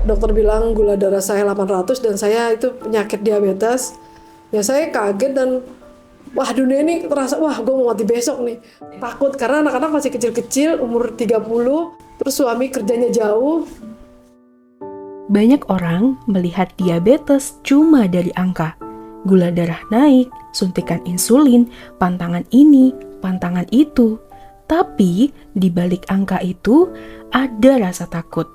Dokter bilang gula darah saya 800 dan saya itu penyakit diabetes. Ya saya kaget dan wah dunia ini terasa, wah gue mau mati besok nih. Takut karena anak-anak masih kecil-kecil, umur 30, terus suami kerjanya jauh. Banyak orang melihat diabetes cuma dari angka. Gula darah naik, suntikan insulin, pantangan ini, pantangan itu. Tapi di balik angka itu ada rasa takut,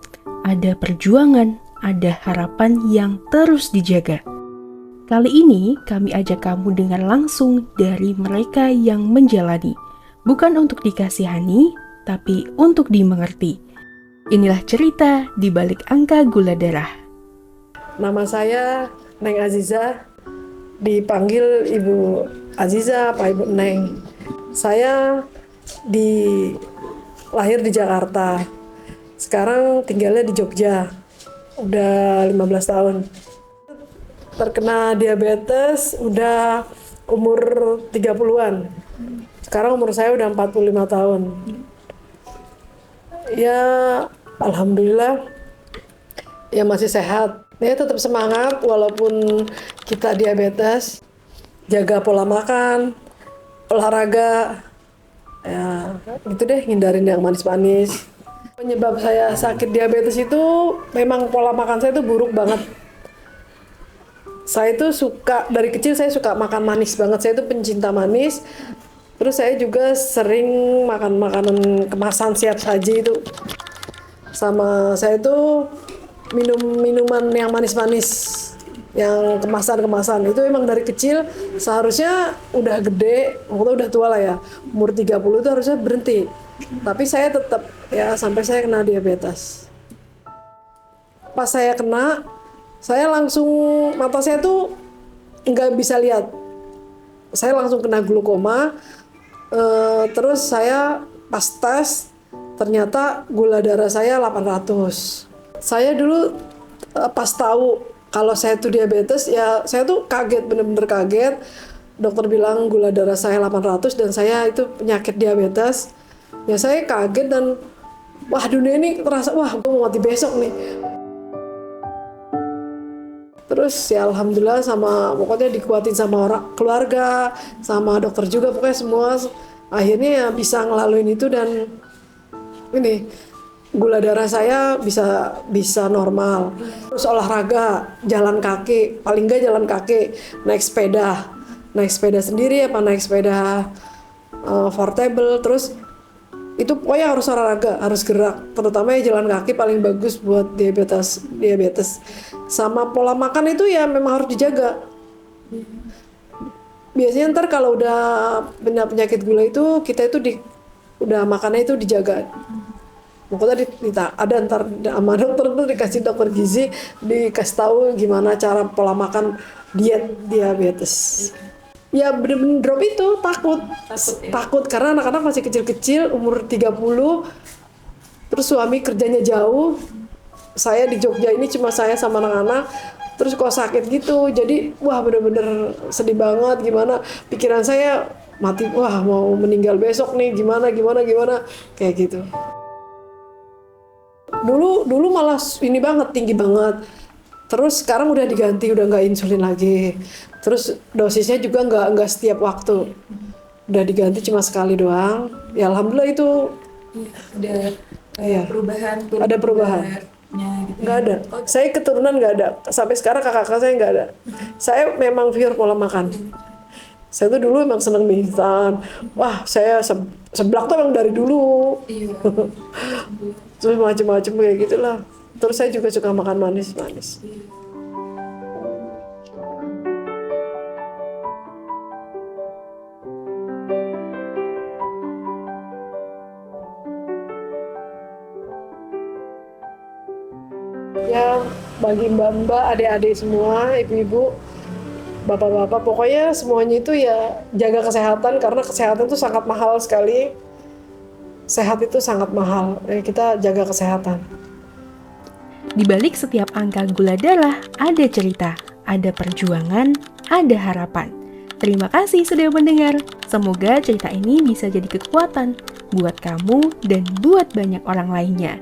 ada perjuangan, ada harapan yang terus dijaga. Kali ini kami ajak kamu dengar langsung dari mereka yang menjalani. Bukan untuk dikasihani, tapi untuk dimengerti. Inilah cerita di balik angka gula darah. Nama saya Neng Aziza, dipanggil Ibu Aziza, Pak Ibu Neng. Saya lahir di Jakarta, sekarang tinggalnya di Jogja, udah 15 tahun. Terkena diabetes udah umur 30-an, sekarang umur saya udah 45 tahun. Ya alhamdulillah ya masih sehat. Ya tetap semangat walaupun kita diabetes. Jaga pola makan, olahraga, ya gitu deh, hindarin yang manis-manis. Penyebab saya sakit diabetes itu memang pola makan saya itu buruk banget. Saya itu dari kecil saya suka makan manis banget, saya itu pencinta manis. Terus saya juga sering makan makanan kemasan siap saji itu. Sama saya itu minum minuman yang manis-manis, yang kemasan-kemasan. Itu emang dari kecil seharusnya udah gede, maksudnya udah tua lah ya. Umur 30 itu harusnya berhenti. Tapi saya tetap ya sampai saya kena diabetes. Pas saya kena, saya langsung mata saya tuh nggak bisa lihat. Saya langsung kena glukoma. Terus saya pas tes ternyata gula darah saya 800. Saya dulu pas tahu kalau saya tuh diabetes, ya saya tuh kaget, bener-bener kaget. Dokter bilang gula darah saya 800 dan saya itu penyakit diabetes. Ya saya kaget dan wah dunia ini terasa, wah gue mau mati besok nih. Terus ya alhamdulillah pokoknya dikuatin sama orang keluarga, sama dokter juga, pokoknya semua akhirnya ya bisa ngelaluin itu dan ini gula darah saya bisa normal. Terus olahraga, jalan kaki, paling nggak jalan kaki, naik sepeda sendiri apa naik sepeda portable. Terus itu pokoknya harus olahraga, harus gerak, terutama ya jalan kaki paling bagus buat diabetes. Sama pola makan itu ya memang harus dijaga. Biasanya ntar kalau udah penyakit gula itu kita itu udah makannya itu dijaga. Pokoknya ada ntar sama dokter tuh dikasih dokter gizi, dikasih tahu gimana cara pola makan diet diabetes. Ya bener-bener drop itu, takut karena anak-anak masih kecil-kecil, umur 30, terus suami kerjanya jauh, saya di Jogja ini cuma saya sama anak-anak, terus kok sakit gitu, jadi wah bener-bener sedih banget, gimana pikiran saya mati, wah mau meninggal besok nih, gimana, kayak gitu. Dulu malah ini banget, tinggi banget. Terus sekarang udah diganti, udah nggak insulin lagi. Terus dosisnya juga nggak setiap waktu. Udah diganti cuma sekali doang. Ya alhamdulillah itu. Ada perubahan. Ada perubahan. Gitu. Nggak ada. Saya keturunan nggak ada. Sampai sekarang kakak-kakak saya nggak ada. Saya memang pure pola makan. Saya tuh dulu emang seneng mie instan. Wah, saya seblak tuh emang dari dulu. Iya. Terus macem-macem kayak gitulah. Terus saya juga suka makan manis-manis. Ya, bagi mbak-mbak, adik-adik semua, ibu-ibu, bapak-bapak, pokoknya semuanya itu ya jaga kesehatan karena kesehatan itu sangat mahal sekali. Sehat itu sangat mahal. Ya, kita jaga kesehatan. Di balik setiap angka gula darah, ada cerita, ada perjuangan, ada harapan. Terima kasih sudah mendengar. Semoga cerita ini bisa jadi kekuatan buat kamu dan buat banyak orang lainnya.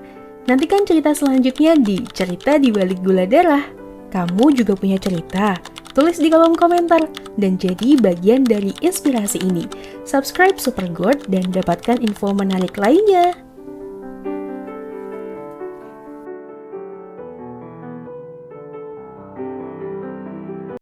Nantikan cerita selanjutnya di Cerita di Balik Gula Darah. Kamu juga punya cerita? Tulis di kolom komentar dan jadi bagian dari inspirasi ini. Subscribe Super Gourd dan dapatkan info menarik lainnya.